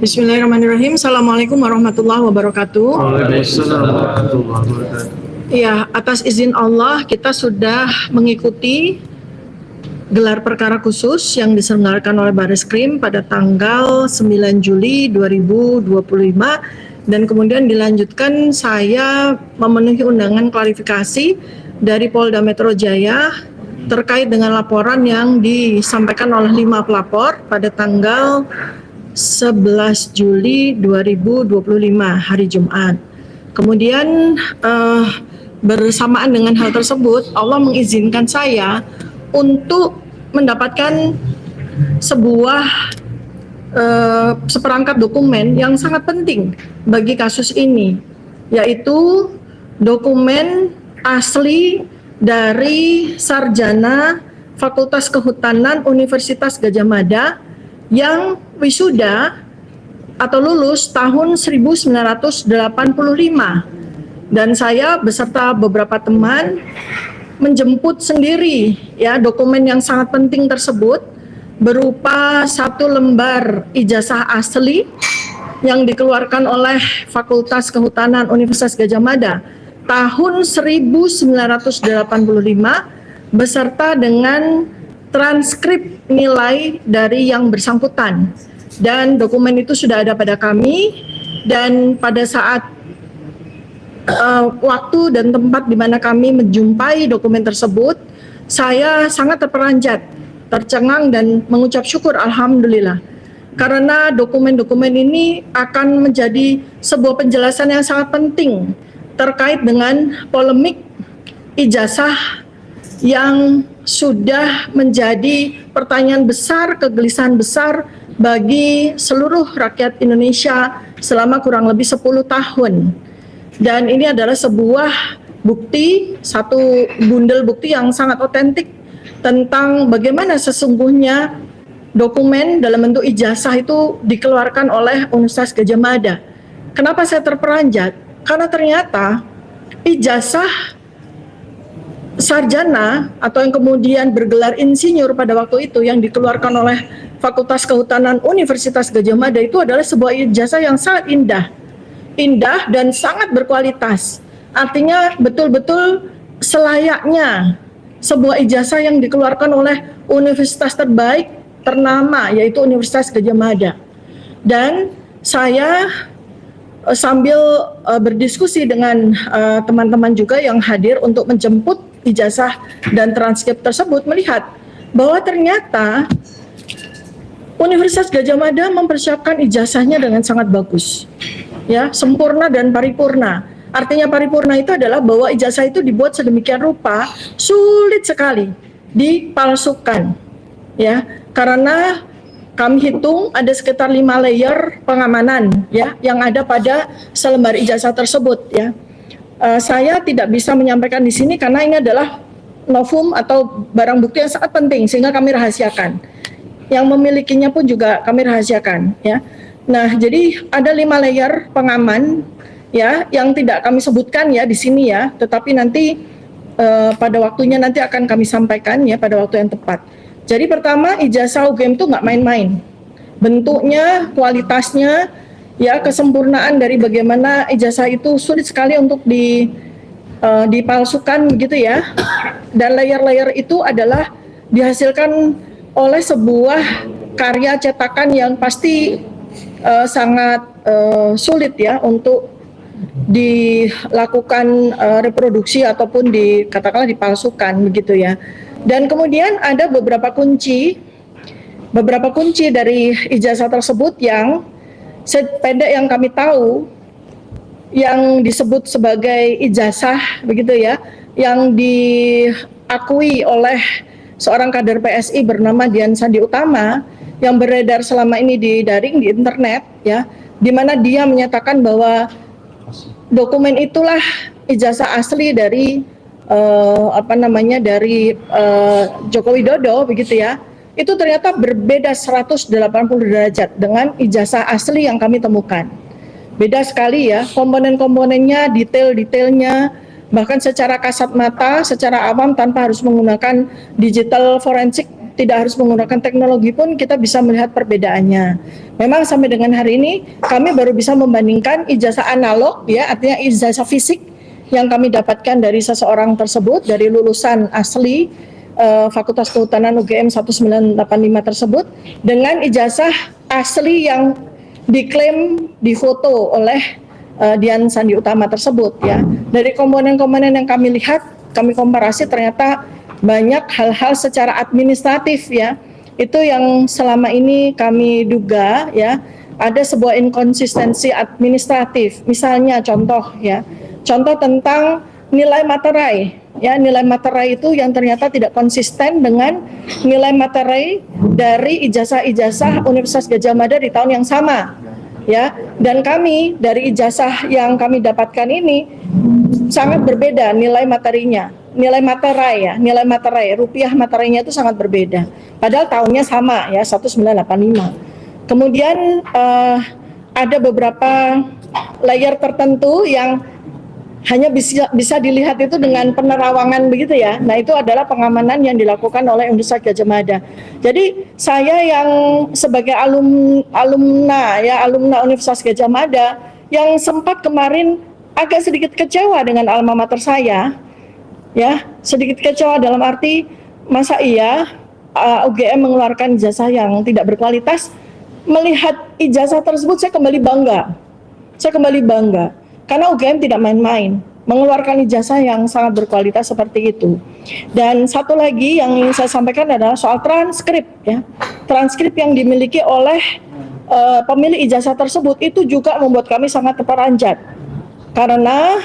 Bismillahirrahmanirrahim. Assalamualaikum warahmatullahi wabarakatuh. Waalaikumsalam warahmatullahi wabarakatuh. Ya, atas izin Allah kita sudah mengikuti gelar perkara khusus yang diselenggarakan oleh Bareskrim pada tanggal 9 Juli 2025 dan kemudian dilanjutkan saya memenuhi undangan klarifikasi dari Polda Metro Jaya terkait dengan laporan yang disampaikan oleh 5 pelapor pada tanggal 11 Juli 2025 hari Jumat. Kemudian bersamaan dengan hal tersebut, Allah mengizinkan saya untuk mendapatkan seperangkat dokumen yang sangat penting bagi kasus ini, yaitu dokumen asli dari sarjana Fakultas Kehutanan Universitas Gadjah Mada yang wisuda atau lulus tahun 1985, dan saya beserta beberapa teman menjemput sendiri ya dokumen yang sangat penting tersebut berupa 1 lembar ijazah asli yang dikeluarkan oleh Fakultas Kehutanan Universitas Gadjah Mada tahun 1985 beserta dengan transkrip nilai dari yang bersangkutan, dan dokumen itu sudah ada pada kami. Dan pada saat waktu dan tempat di mana kami menjumpai dokumen tersebut, saya sangat terperanjat, tercengang dan mengucap syukur alhamdulillah, karena dokumen-dokumen ini akan menjadi sebuah penjelasan yang sangat penting terkait dengan polemik ijazah yang sudah menjadi pertanyaan besar, kegelisahan besar bagi seluruh rakyat Indonesia selama kurang lebih 10 tahun. Dan ini adalah sebuah bukti, satu bundel bukti yang sangat otentik tentang bagaimana sesungguhnya dokumen dalam bentuk ijazah itu dikeluarkan oleh Universitas Gadjah Mada. Kenapa saya terperanjat? Karena ternyata ijazah sarjana atau yang kemudian bergelar insinyur pada waktu itu yang dikeluarkan oleh Fakultas Kehutanan Universitas Gadjah Mada itu adalah sebuah ijazah yang sangat indah dan sangat berkualitas. Artinya betul-betul selayaknya sebuah ijazah yang dikeluarkan oleh universitas terbaik ternama, yaitu Universitas Gadjah Mada. Dan saya sambil berdiskusi dengan teman-teman juga yang hadir untuk menjemput ijazah dan transkrip tersebut, melihat bahwa ternyata Universitas Gadjah Mada mempersiapkan ijazahnya dengan sangat bagus, ya, sempurna dan paripurna. Artinya paripurna itu adalah bahwa ijazah itu dibuat sedemikian rupa sulit sekali dipalsukan, ya, karena kami hitung ada sekitar 5 layer pengamanan ya yang ada pada selembar ijazah tersebut ya. Saya tidak bisa menyampaikan di sini karena ini adalah novum atau barang bukti yang sangat penting sehingga kami rahasiakan. Yang memilikinya pun juga kami rahasiakan ya. Nah, jadi ada 5 layer pengaman ya yang tidak kami sebutkan ya di sini ya, tetapi nanti pada waktunya nanti akan kami sampaikan ya pada waktu yang tepat. Jadi pertama, ijazah UGM itu nggak main-main. Bentuknya, kualitasnya, ya kesempurnaan dari bagaimana ijazah itu sulit sekali untuk dipalsukan begitu ya. Dan layer-layer itu adalah dihasilkan oleh sebuah karya cetakan yang pasti sangat sulit ya untuk dilakukan reproduksi ataupun katakanlah dipalsukan begitu ya. Dan kemudian ada beberapa kunci dari ijazah tersebut yang sependek yang kami tahu yang disebut sebagai ijazah begitu ya, yang diakui oleh seorang kader PSI bernama Dian Sandi Utama yang beredar selama ini di daring di internet ya, di mana dia menyatakan bahwa dokumen itulah ijazah asli dari Joko Widodo begitu ya. Itu ternyata berbeda 180 derajat dengan ijazah asli yang kami temukan. Beda sekali ya, komponen-komponennya, detail-detailnya, bahkan secara kasat mata, secara awam tanpa harus menggunakan digital forensik tidak harus menggunakan teknologi pun kita bisa melihat perbedaannya. Memang sampai dengan hari ini kami baru bisa membandingkan ijazah analog, ya, artinya ijazah fisik yang kami dapatkan dari seseorang tersebut, dari lulusan asli Fakultas Kehutanan UGM 1985 tersebut, dengan ijazah asli yang diklaim difoto oleh Dian Sandi Utama tersebut, ya. Dari komponen-komponen yang kami lihat, kami komparasi, ternyata banyak hal-hal secara administratif, ya, itu yang selama ini kami duga, ya, ada sebuah inkonsistensi administratif. Misalnya contoh tentang nilai materai, ya, nilai materai itu yang ternyata tidak konsisten dengan nilai materai dari ijazah-ijazah Universitas Gadjah Mada di tahun yang sama, ya. Dan kami dari ijazah yang kami dapatkan ini sangat berbeda nilai materinya, nilai materai rupiah materainya itu sangat berbeda. Padahal tahunnya sama, ya, 1985. Kemudian ada beberapa layer tertentu yang hanya bisa dilihat itu dengan penerawangan begitu, ya. Nah, itu adalah pengamanan yang dilakukan oleh Universitas Gadjah Mada. Jadi saya yang sebagai alumna Universitas Gadjah Mada yang sempat kemarin agak sedikit kecewa dengan alma mater saya, ya, sedikit kecewa dalam arti masa iya UGM mengeluarkan ijazah yang tidak berkualitas. Melihat ijazah tersebut saya kembali bangga. Karena UGM tidak main-main, mengeluarkan ijazah yang sangat berkualitas seperti itu. Dan satu lagi yang ingin saya sampaikan adalah soal transkrip, ya. Transkrip yang dimiliki oleh pemilik ijazah tersebut itu juga membuat kami sangat terperanjat. Karena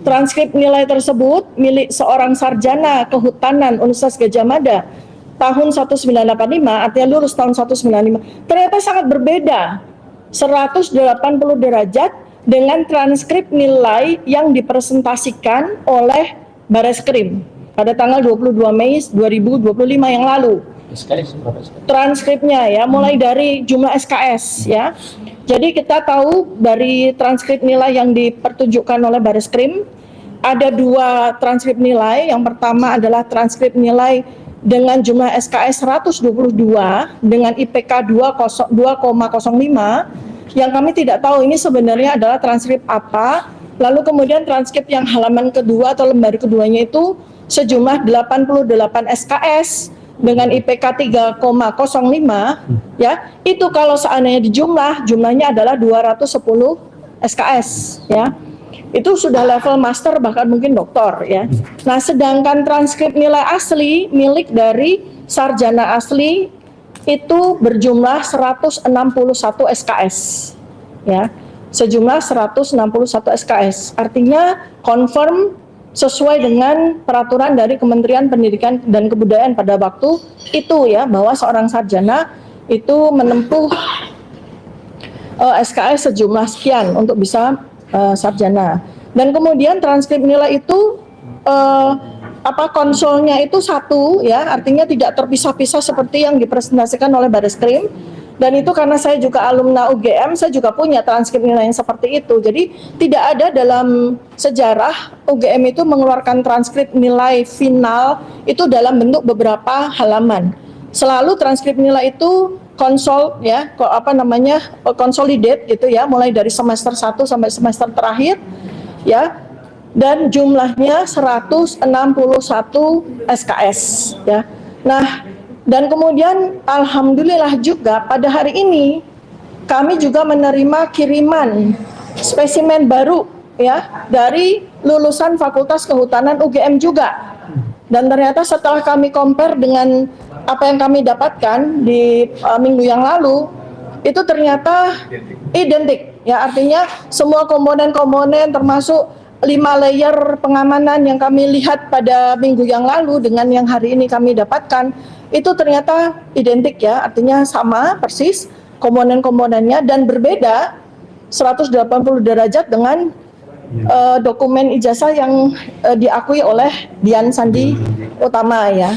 transkrip nilai tersebut milik seorang sarjana kehutanan Universitas Gadjah Mada tahun 1985, artinya lulus tahun 1995, ternyata sangat berbeda 180 derajat dengan transkrip nilai yang dipresentasikan oleh Bareskrim pada tanggal 22 Mei 2025 yang lalu. Transkripnya, ya, mulai dari jumlah SKS, ya. Jadi kita tahu dari transkrip nilai yang dipertunjukkan oleh Bareskrim ada dua transkrip nilai. Yang pertama adalah transkrip nilai dengan jumlah SKS 122 dengan IPK 2,05, yang kami tidak tahu ini sebenarnya adalah transkrip apa. Lalu kemudian transkrip yang halaman kedua atau lembar keduanya itu sejumlah 88 SKS dengan IPK 3,05, ya. Itu kalau seandainya jumlahnya adalah 210 SKS, ya. Itu sudah level master bahkan mungkin doktor, ya. Nah, sedangkan transkrip nilai asli milik dari sarjana asli itu berjumlah 161 SKS, ya, sejumlah 161 SKS, artinya confirm sesuai dengan peraturan dari Kementerian Pendidikan dan Kebudayaan pada waktu itu, ya, bahwa seorang sarjana itu menempuh SKS sejumlah sekian untuk bisa sarjana. Dan kemudian transkrip nilai itu konsolnya itu satu, ya, artinya tidak terpisah-pisah seperti yang dipresentasikan oleh Bareskrim. Dan itu karena saya juga alumna UGM, saya juga punya transkrip nilai yang seperti itu. Jadi tidak ada dalam sejarah UGM itu mengeluarkan transkrip nilai final itu dalam bentuk beberapa halaman. Selalu transkrip nilai itu konsol, ya, consolidate gitu, ya, mulai dari semester 1 sampai semester terakhir, ya. Dan jumlahnya 161 SKS, ya. Nah, dan kemudian alhamdulillah juga pada hari ini kami juga menerima kiriman spesimen baru, ya, dari lulusan Fakultas Kehutanan UGM juga. Dan ternyata setelah kami compare dengan apa yang kami dapatkan di minggu yang lalu, itu ternyata identik, ya, artinya semua komponen-komponen termasuk 5 layer pengamanan yang kami lihat pada minggu yang lalu dengan yang hari ini kami dapatkan itu ternyata identik, ya, artinya sama persis komponen-komponennya dan berbeda 180 derajat dengan dokumen ijazah yang diakui oleh Dian Sandi Utama, ya.